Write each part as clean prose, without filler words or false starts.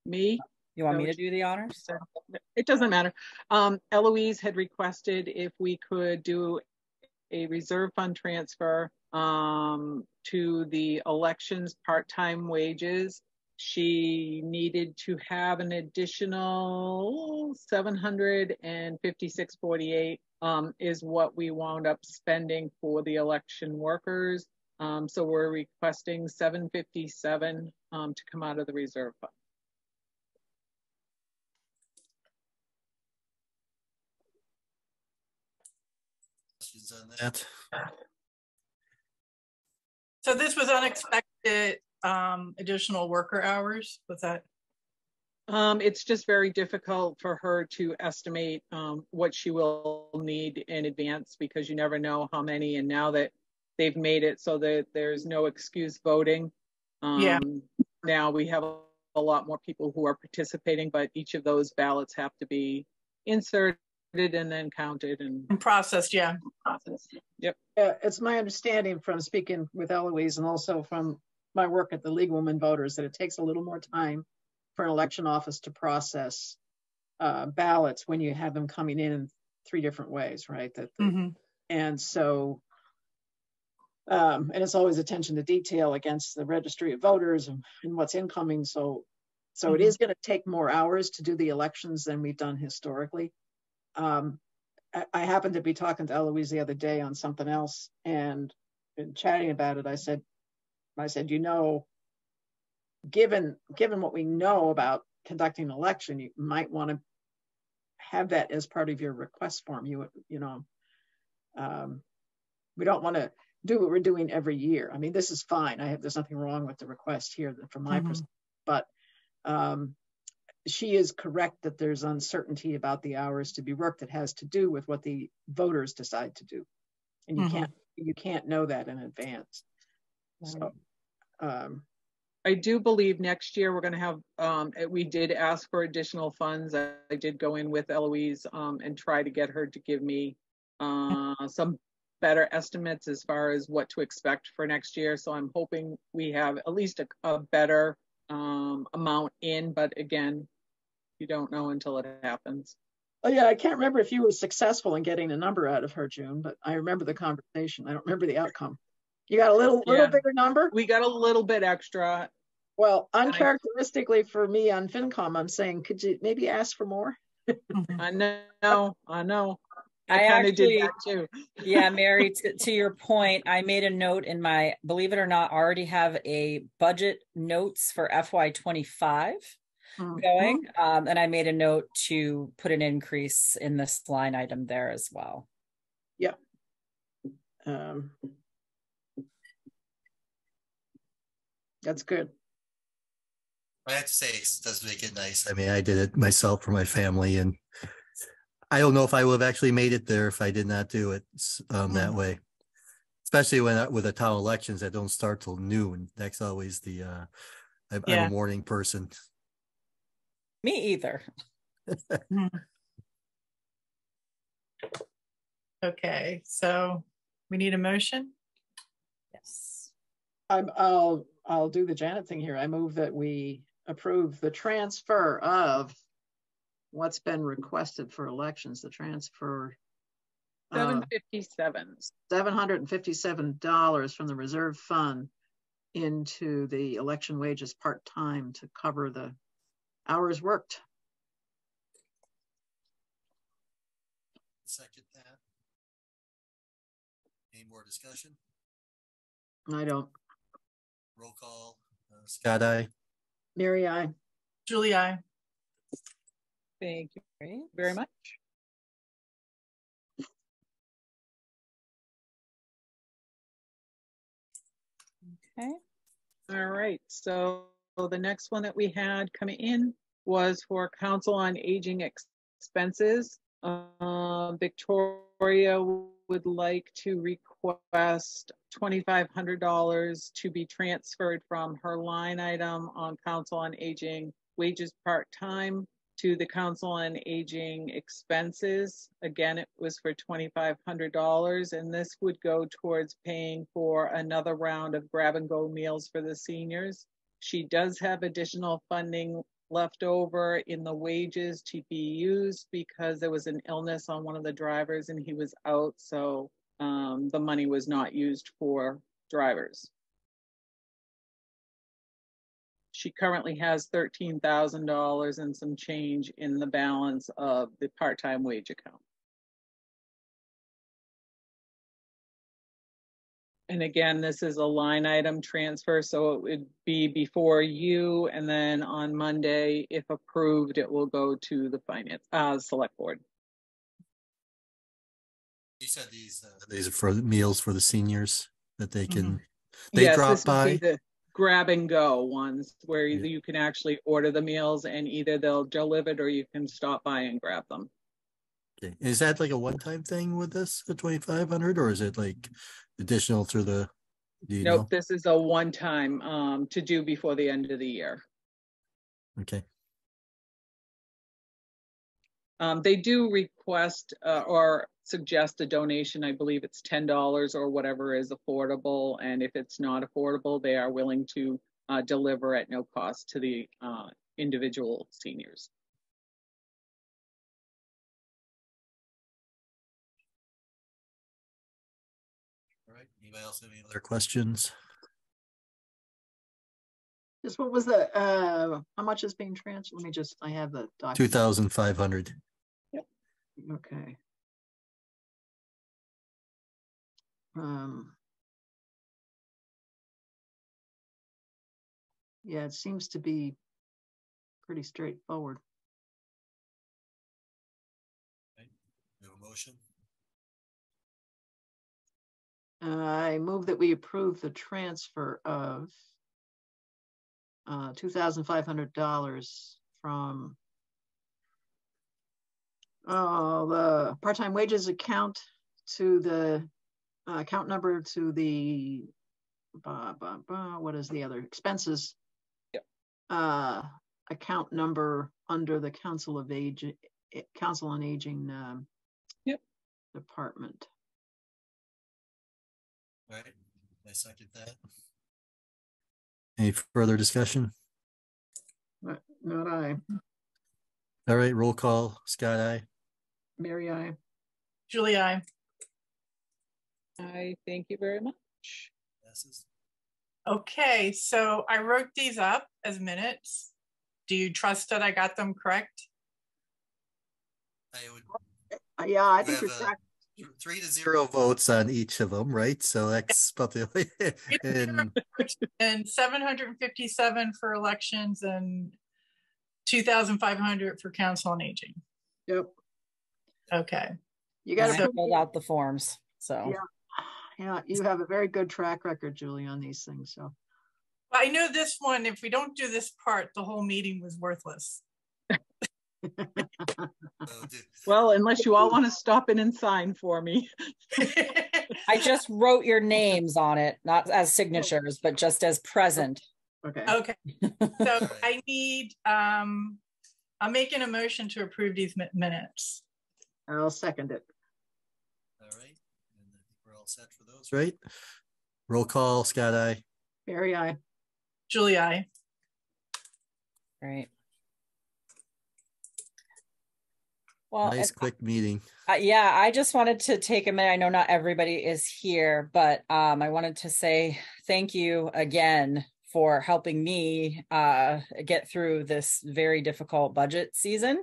Me? You want me to do the honors? It doesn't matter. Eloise had requested if we could do a reserve fund transfer to the elections part-time wages. She needed to have an additional $756.48 is what we wound up spending for the election workers. So we're requesting $757 to come out of the reserve fund. Questions on that? So this was unexpected additional worker hours, was that? It's just very difficult for her to estimate what she will need in advance because you never know how many. And now that they've made it so that there's no excuse voting, now we have a lot more people who are participating, but each of those ballots have to be inserted and then counted and processed. Yep. It's my understanding from speaking with Eloise and also from my work at the League of Women Voters that it takes a little more time for an election office to process ballots when you have them coming in 3 different ways, right? And so, and it's always attention to detail against the registry of voters and what's incoming. So it is going to take more hours to do the elections than we've done historically. I happened to be talking to Eloise the other day on something else and chatting about it. I said, you know, given what we know about conducting an election, you might want to have that as part of your request form. You know, we don't want to do what we're doing every year. I mean, this is fine. There's nothing wrong with the request here from my perspective, but she is correct that there's uncertainty about the hours to be worked. That has to do with what the voters decide to do, and you can't know that in advance. So, I do believe next year we're going to have. We did ask for additional funds. I did go in with Eloise and try to get her to give me some better estimates as far as what to expect for next year. So I'm hoping we have at least a better amount in. But again, you don't know until it happens. Oh yeah, I can't remember if you were successful in getting a number out of her, June, but I remember the conversation. I don't remember the outcome. You got a little bigger number? We got a little bit extra. Well, uncharacteristically for me on FinCom, I'm saying, could you maybe ask for more? I know. I kind of actually did that too. Yeah, Mary, to your point, I made a note in my, believe it or not, already have a budget notes for FY25 going. And I made a note to put an increase in this line item there as well. Yeah. That's good. I have to say, it does make it nice. I mean, I did it myself for my family, and I don't know if I would have actually made it there if I did not do it that way. Especially with the town elections that don't start till noon. That's always I'm a morning person. Me either. Okay, so we need a motion. Yes. I'll do the Janet thing here. I move that we approve the transfer of what's been requested for elections. The transfer $757 from the reserve fund into the election wages part-time to cover the hours worked. Second that. Any more discussion? I don't. Roll call. Scott, aye. Mary, aye. Julie, aye. Thank you very much. Okay. All right. So the next one that we had coming in was for Council on Aging expenses. Victoria would like to request $2,500 to be transferred from her line item on Council on Aging wages part-time to the Council on Aging expenses. Again, it was for $2,500, and this would go towards paying for another round of grab-and-go meals for the seniors. She does have additional funding left over in the wages to be used because there was an illness on one of the drivers and he was out. So the money was not used for drivers. She currently has $13,000 and some change in the balance of the part-time wage account. And again, this is a line item transfer, so it would be before you, and then on Monday, if approved, it will go to the finance select board. You said these are for meals for the seniors that they can Yes, drop this would by. be the grab and go ones where Yeah. you can actually order the meals and either they'll deliver it or you can stop by and grab them. Okay. Is that like a one-time thing with this, the 2,500, or is it like additional through the? Do you Nope, know? this is a one-time to do before the end of the year. Okay. They do request or suggest a donation. I believe it's $10 or whatever is affordable. And if it's not affordable, they are willing to deliver at no cost to the individual seniors. All right. Anybody else have any other questions? Just what was the, how much is being transferred? Let me just, I have the document. 2,500. Okay. Yeah, it seems to be pretty straightforward. Okay. We have a motion. I move that we approve the transfer of $2,500 from the part-time wages account to the account number to the what is the other expenses? Yep. Account number under the Council on Aging Yep. department. All right. I second that. Any further discussion? Not I. All right. Roll call. Scott, aye. Mary, I. Julie, I. I thank you very much. Passes. Okay, so I wrote these up as minutes. Do you trust that I got them correct? I would. Yeah, I think We you're have, correct. 3-0 votes on each of them, right? So that's probably and And 757 for elections and 2,500 for Council on Aging. Yep. Okay. You got And I to filled out the forms. So Yeah, you have a very good track record, Julie, on these things. So I know this one, if we don't do this part, the whole meeting was worthless. Well, unless you all want to stop in and sign for me. I just wrote your names on it, not as signatures, but just as present. okay. Okay. So I need, I'm making a motion to approve these minutes. I'll second it. all right. And I think we're all set for those, right? Roll call. Scott, aye. Mary, I. Julie, I. Right. Well, Nice quick meeting. yeah, I just wanted to take a minute. I know not everybody is here, but I wanted to say thank you again for helping me get through this very difficult budget season.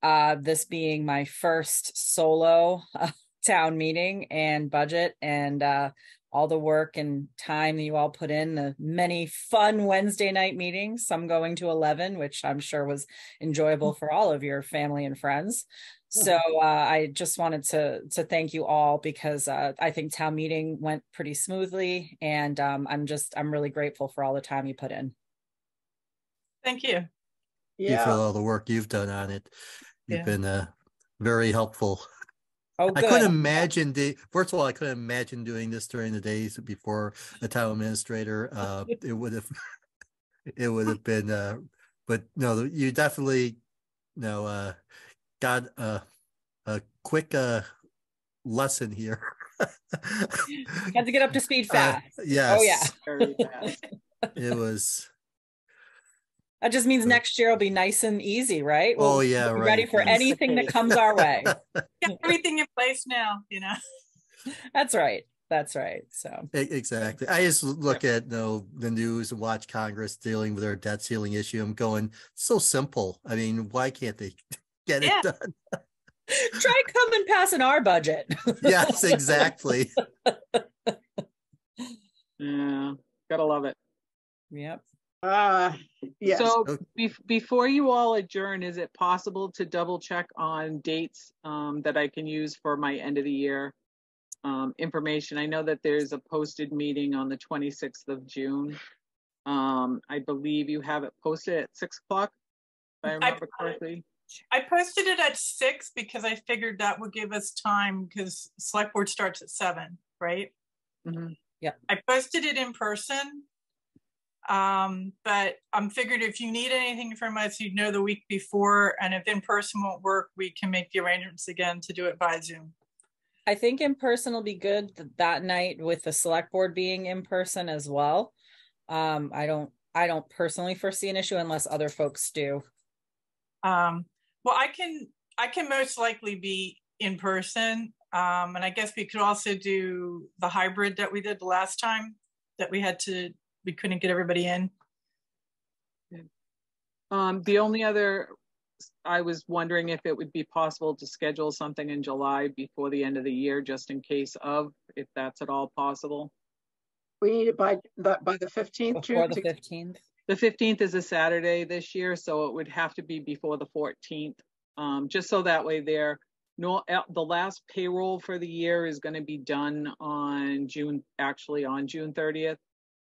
This being my first solo town meeting and budget, and all the work and time that you all put in, the many fun Wednesday night meetings, some going to 11, which I'm sure was enjoyable for all of your family and friends. So I just wanted to thank you all, because I think town meeting went pretty smoothly, and I'm really grateful for all the time you put in. Thank you. You for all the work you've done on it. You've been very helpful. Oh, I good. couldn't imagine first of all, I couldn't imagine doing this during the days before a town administrator. It would have been but no, you definitely got a quick lesson here. Had to get up to speed fast. Yes. Oh yeah. Very fast. It was That just means next year will be nice and easy, right? Oh, yeah, be right. ready for Yes. anything that comes our way. Get everything in place now, That's right. That's right. So Exactly. I just look at the news and watch Congress dealing with their debt ceiling issue. I'm going, so simple. I mean, why can't they get it Yeah. done? try coming passing our budget. Yes, exactly. Yeah, gotta love it. Yep. Yes. So before you all adjourn, is it possible to double check on dates that I can use for my end of the year information? I know that there's a posted meeting on the 26th of June. I believe you have it posted at 6 o'clock, if I remember correctly. I posted it at 6 because I figured that would give us time because select board starts at 7, right? Mm-hmm. Yeah. I posted it in person. But I'm figured if you need anything from us, you'd know the week before. And if in person won't work, we can make the arrangements again to do it by Zoom. I think in person will be good that night with the select board being in person as well. I don't personally foresee an issue unless other folks do. Well, I can most likely be in person. And I guess we could also do the hybrid that we did the last time that we couldn't get everybody in. The only other, I was wondering if it would be possible to schedule something in July before the end of the year, just in case of, if that's at all possible. We need it by the 15th. Before the 15th. The 15th is a Saturday this year, so it would have to be before the 14th. Just so that way the last payroll for the year is going to be done on June 30th.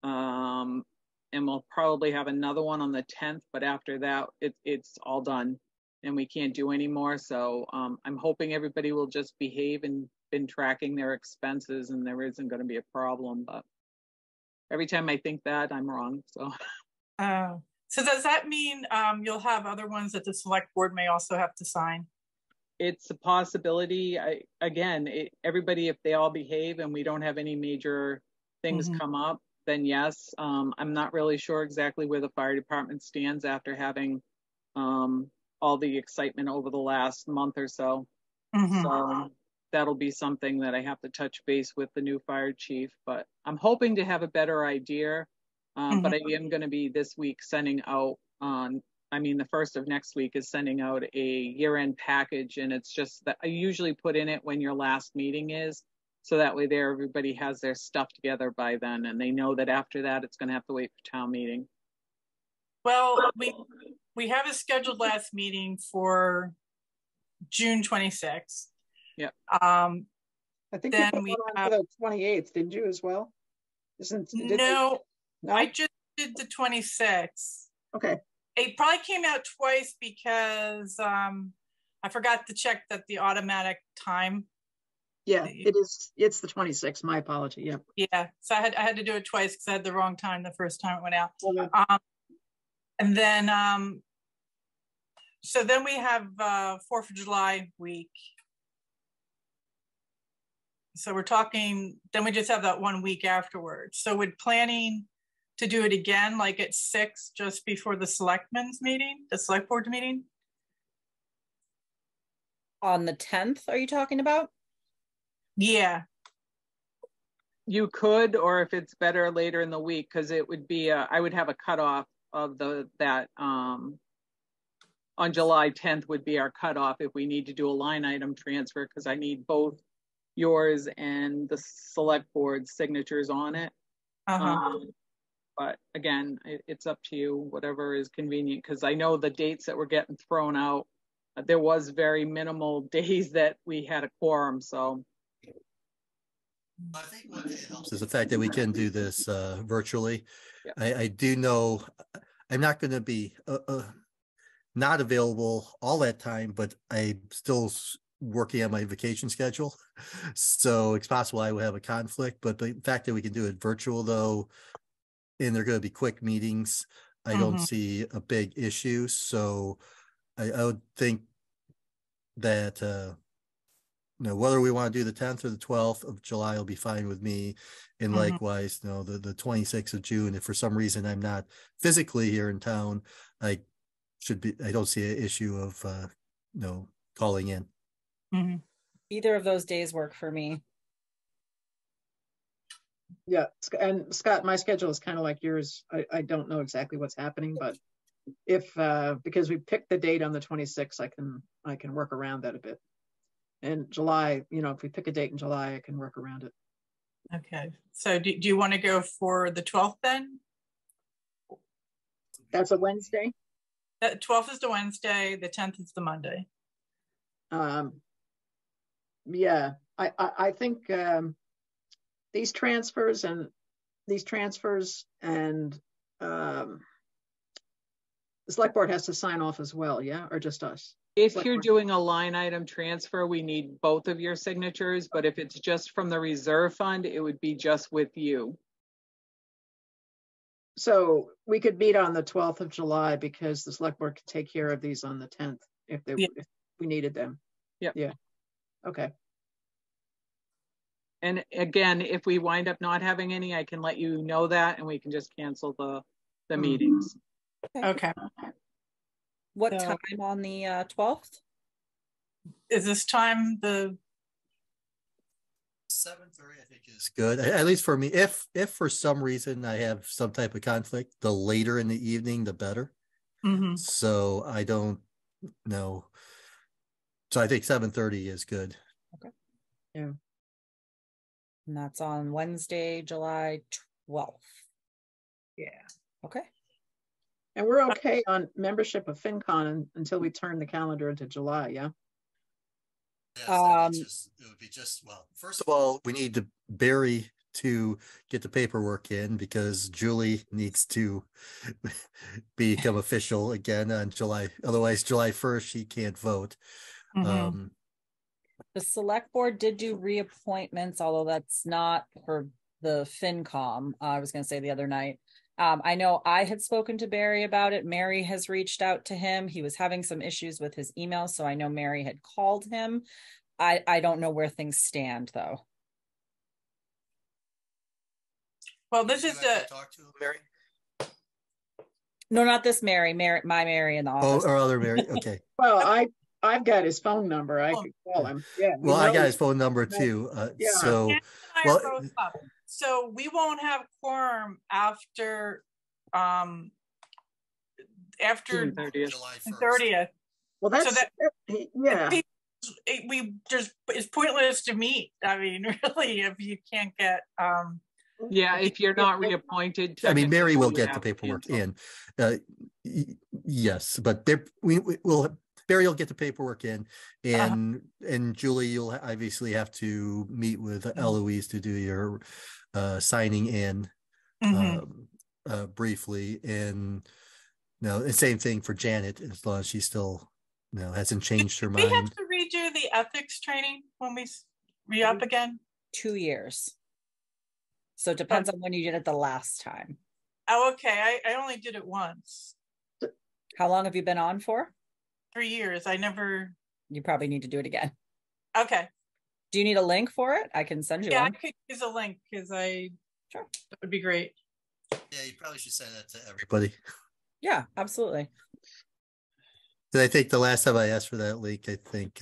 And we'll probably have another one on the 10th, but after that, it's all done and we can't do anymore. So I'm hoping everybody will just behave and been tracking their expenses and there isn't going to be a problem. But every time I think that, I'm wrong. So. So does that mean you'll have other ones that the select board may also have to sign? It's a possibility. Everybody, if they all behave and we don't have any major things come up, then yes. I'm not really sure exactly where the fire department stands after having all the excitement over the last month or so. So that'll be something that I have to touch base with the new fire chief, but I'm hoping to have a better idea. But I am going to be this week sending out the first of next week is sending out a year-end package, and it's just that I usually put in it when your last meeting is. So that way everybody has their stuff together by then, and they know that after that, it's going to have to wait for town meeting. Well, we have a scheduled last meeting for June 26th. Yeah. I think then we have the 28th. Did you as well? No, I just did the 26th. Okay. It probably came out twice because I forgot to check that the automatic time. Yeah, it is. It's the 26th. My apology. Yeah. Yeah. So I had to do it twice because I had the wrong time the first time it went out. And then so then we have 4th of July week. So we're talking, then we just have that 1 week afterwards. So we're planning to do it again, like at 6, just before the select board meeting. On the 10th, are you talking about? Yeah. You could, or if it's better later in the week, because it would be, I would have a cutoff of that on July 10th would be our cutoff if we need to do a line item transfer, because I need both yours and the select board signatures on it. But again, it's up to you, whatever is convenient, because I know the dates that were getting thrown out, there was very minimal days that we had a quorum, so. I think what helps is the fact that we can do this virtually. Yeah. I do know I'm not going to be not available all that time, but I'm still working on my vacation schedule. So it's possible I will have a conflict, but the fact that we can do it virtual though, and they're going to be quick meetings, I don't see a big issue. So I would think that whether we want to do the 10th or the 12th of July will be fine with me. And Mhm. likewise, the 26th of June, if for some reason I'm not physically here in town, I don't see an issue of, calling in. Mhm. Either of those days work for me. Yeah, and Scott, my schedule is kind of like yours. I don't know exactly what's happening, but if because we picked the date on the 26th, I can work around that a bit. And July, if we pick a date in July, I can work around it. Okay. So do you want to go for the 12th then? That's a Wednesday. 12th is the Wednesday. The 10th is the Monday. Yeah, I think these transfers and the select board has to sign off as well, yeah, or just us? If Select you're board. doing a line item transfer, we need both of your signatures, but if it's just from the reserve fund, it would be just with you. So we could meet on the 12th of July because the select board could take care of these on the 10th if we needed them. Yep. Yeah. Okay. And again, if we wind up not having any, I can let you know that and we can just cancel the meetings. Okay. What So- time on the 12th? Is this time the 7:30, I think, is good. At least for me. If for some reason I have some type of conflict, the later in the evening, the better. Mhm. So I don't know. So I think 7:30 is good. Okay. Yeah. And that's on Wednesday, July 12th. Yeah. Okay. And we're okay on membership of FinCon until we turn the calendar into July, yeah? Yes, it would be well, first of all, we need Barry to get the paperwork in because Julie needs to become official again on July. Otherwise, July 1st, she can't vote. Mhm. The select board did do reappointments, although that's not for the FinCom. I was going to say the other night. I know I had spoken to Barry about it. Mary has reached out to him. He was having some issues with his email, so I know Mary had called him. I don't know where things stand, though. Well, this is the talk to Mary. No, not this Mary. My Mary in the office. Oh, or other Mary. Okay. Well, I've got his phone number. I could call him. Yeah. Well, I got his phone number too. Yeah. So, Ken and I well, are both up. So we won't have quorum after June 30th. July 30th. Well, that's So yeah. It's pointless to meet. I mean, really, if you can't get Yeah, if you're not reappointed. I mean, Mary will technically, get we the have to paperwork cancel. in. Yes, but Barry will get the paperwork in, and Julie, you'll obviously have to meet with Eloise to do your signing in briefly, and the same thing for Janet, as long as she still hasn't changed her mind. We have to redo the ethics training when we re-up again. 2 years. So it depends on when you did it the last time. Oh, okay. I only did it once. How long have you been on for? 3 years. I never. You probably need to do it again. Okay. Do you need a link for it? I can send you Yeah, one. I could use a link because Sure. That would be great. Yeah, you probably should send that to everybody. Yeah, absolutely. And I think the last time I asked for that link, I think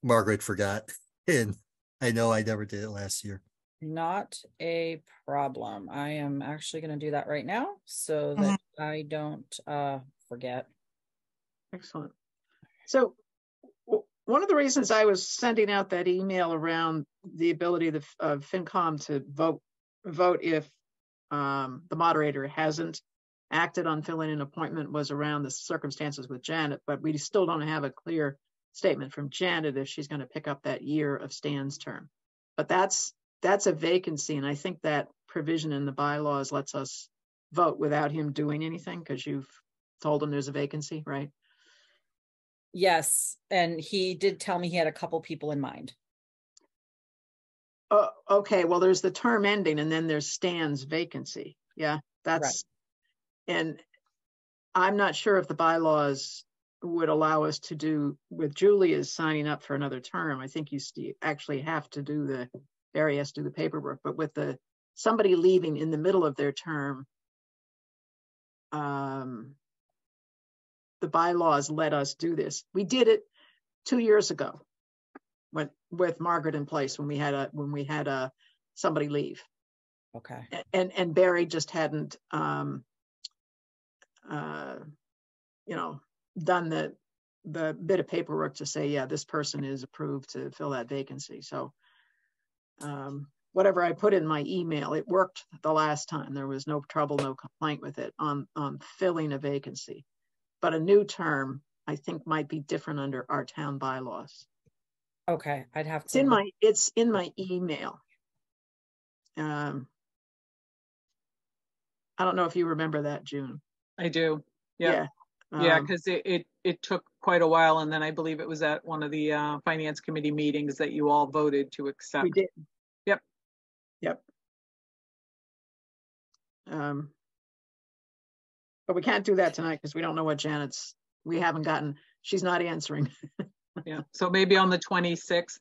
Margaret forgot, and I know I never did it last year. Not a problem. I am actually going to do that right now so that I don't forget. Excellent. So one of the reasons I was sending out that email around the ability of FinCom to vote if the moderator hasn't acted on filling an appointment was around the circumstances with Janet, but we still don't have a clear statement from Janet if she's going to pick up that year of Stan's term. But that's a vacancy, and I think that provision in the bylaws lets us vote without him doing anything because you've told him there's a vacancy, right? Yes, and he did tell me he had a couple people in mind. Okay, well, there's the term ending, and then there's Stan's vacancy. Yeah, that's right. And I'm not sure if the bylaws would allow us to do, with Julia's signing up for another term, I think you actually have to do Barry has to do the paperwork, but with somebody leaving in the middle of their term, the bylaws let us do this. We did it 2 years ago with Margaret in place when we had somebody leave. Okay. And Barry just hadn't done the bit of paperwork to say, yeah, this person is approved to fill that vacancy. So whatever I put in my email, it worked the last time. There was no trouble, no complaint with it on filling a vacancy. But a new term, I think, might be different under our town bylaws. Okay, I'd have It's to. It's in my email. I don't know if you remember that, June. I do. Yeah. Yeah, because it took quite a while, and then I believe it was at one of the finance committee meetings that you all voted to accept. We did. Yep. But we can't do that tonight because we don't know what she's not answering. Yeah, so maybe on the 26th,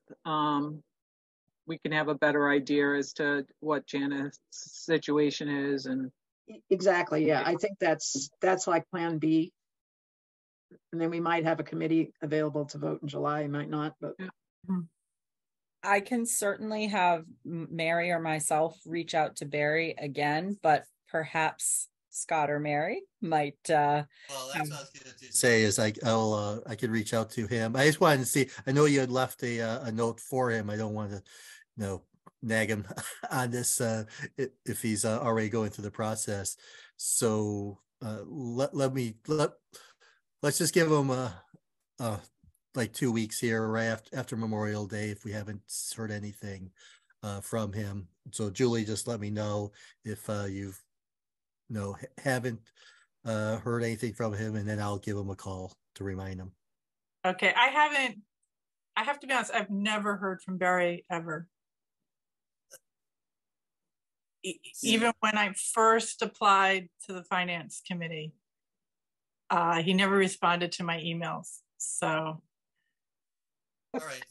we can have a better idea as to what Janet's situation is. And exactly, yeah, I think that's like plan B. And then we might have a committee available to vote in July, might not, but yeah. I can certainly have Mary or myself reach out to Barry again, but perhaps Scott or Mary might. Well, that's what I was going to say is I could reach out to him. I just wanted to see. I know you had left a note for him. I don't want to, nag him on this if he's already going through the process. So let's just give him like 2 weeks here, right after Memorial Day, if we haven't heard anything from him. So Julie, just let me know if you've haven't heard anything from him, and then I'll give him a call to remind him. Okay, I have to be honest, I've never heard from Barry ever. Even when I first applied to the finance committee, he never responded to my emails. So, all right,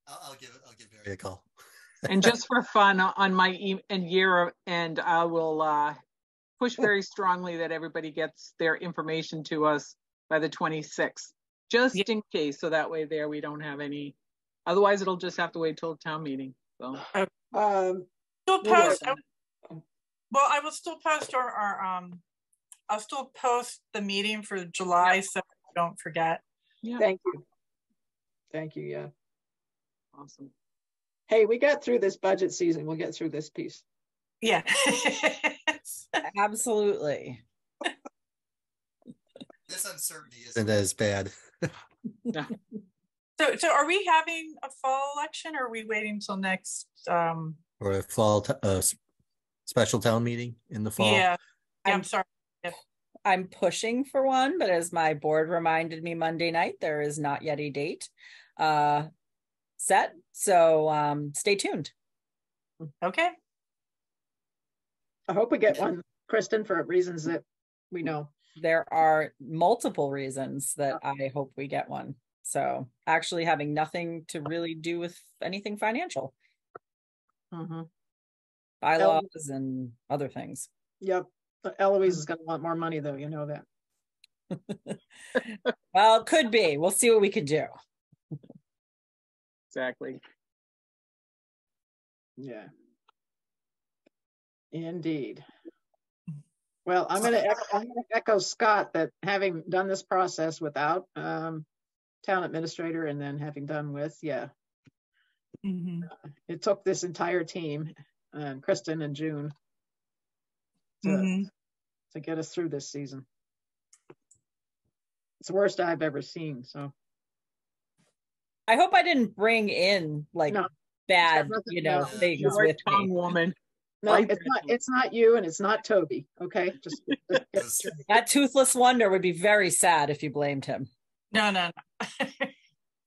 I'll give Barry a call. And just for fun, on my year end, I will push very strongly that everybody gets their information to us by the 26th, just in case. So that way there we don't have any. Otherwise, it'll just have to wait till town meeting. So. Still post. Well, I will still post I'll still post the meeting for July, so don't forget. Yeah. Thank you. Yeah. Awesome. Hey, we got through this budget season. We'll get through this piece. Yeah. Absolutely. This uncertainty isn't as bad. No. So are we having a fall election, or are we waiting till next? Or a fall special town meeting in the fall? Yeah. I'm sorry. I'm pushing for one, but as my board reminded me Monday night, there is not yet a date set. So stay tuned. Okay. I hope we get one, Kristen, for reasons that we know. There are multiple reasons that I hope we get one. So actually having nothing to really do with anything financial. Mm-hmm. Bylaws and other things. Yep. But Eloise is going to want more money, though. You know that. Well, it could be. We'll see what we can do. Exactly. Yeah. Indeed. Well, I'm going to echo Scott that having done this process without town administrator and then having done with, Mm-hmm. It took this entire team, Kristen and June, to get us through this season. It's the worst I've ever seen. So I hope I didn't bring in bad, things with me. Woman. No, it's not you, and it's not Toby. Okay, just that toothless wonder would be very sad if you blamed him. No.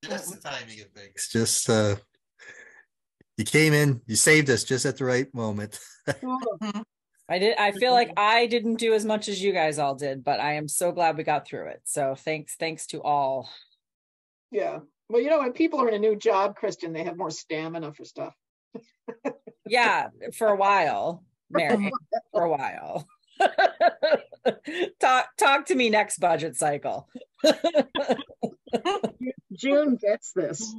Just the timing of things. Just you came in, you saved us just at the right moment. Mm-hmm. I feel like I didn't do as much as you guys all did, but I am so glad we got through it. So thanks to all. Yeah. Well, you know, when people are in a new job, Kristen, they have more stamina for stuff. Yeah, for a while, Mary, for a while. Talk to me next budget cycle. June gets this.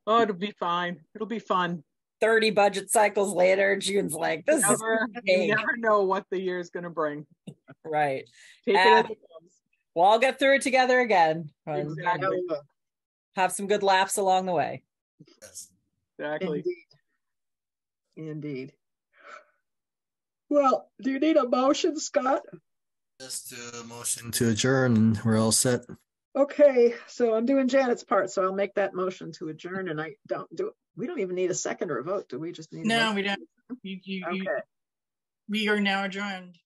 Oh, it'll be fine. It'll be fun. 30 budget cycles later, June's like, this is you never know what the year is going to bring. Right. Take it as it comes. We'll all get through it together again. Exactly. Have some good laughs along the way. Exactly. Indeed. Well, do you need a motion, Scott? Just a motion to adjourn and we're all set. Okay, so I'm doing Janet's part, so I'll make that motion to adjourn, and we don't even need a second or a vote, do we? Just need no, we don't. Okay. We are now adjourned.